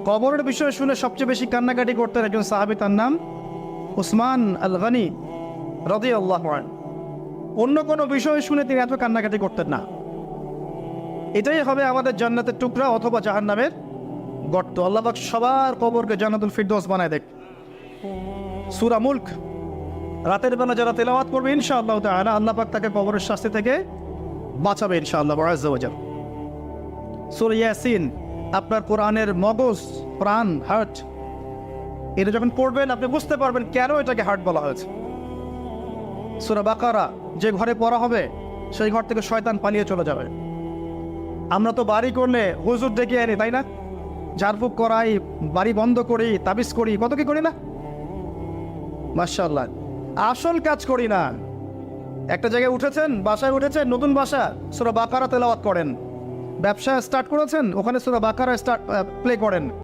কবরের বিষয় শুনে সবচেয়ে বেশি কান্নাকাটি করতেন একজন সাহাবী, তার নাম উসমান আল গনি রাদিয়াল্লাহু আনহু। অন্য কোনো বিষয় শুনে তিনি এত কান্নাকাটি করতেন না। এটাই হবে আমাদের জান্নাতের টুকরা অথবা জাহান্নামের গর্ত। আল্লাহ পাক সবার কবরকে জান্নাতুল ফিরদৌস বানায় দেখ। সূরা মুলক রাতের বেলা যারা তেলাওয়াত করবে ইনশাআল্লাহ তাআলা আল্লাহ পাক তাকে কবরের শাস্তি থেকে বাঁচাবে ইনশাআল্লাহ আযজা ওয়া জাল। সূরা ইয়াসিন আপনার কোরআনের মগজ, প্রাণ, হার্ট, এটা যখন পড়বেন আপনি বুঝতে পারবেন কেন এটাকে হার্ট বলা হয়েছে। সূরা বাকারা যে ঘরে পড়া হবে সেই ঘর থেকে শয়তান পালিয়ে চলে যাবে। আমরা তো বাড়ি করলে হুজুর ডেকে আনি, তাই না? ঝাড়ফুঁক করাই, বাড়ি বন্ধ করি, তাবিজ করি, কত কি করি না? মাশাআল্লাহ, আসল কাজ করি না। একটা জায়গায় উঠেছেন, বাসায় উঠেছেন, নতুন বাসা, সূরা বাকারা তেলাওয়াত করেন। ব্যবসা স্টার্ট করেছেন, ওখানে সূরা বাকারা প্লে করেন।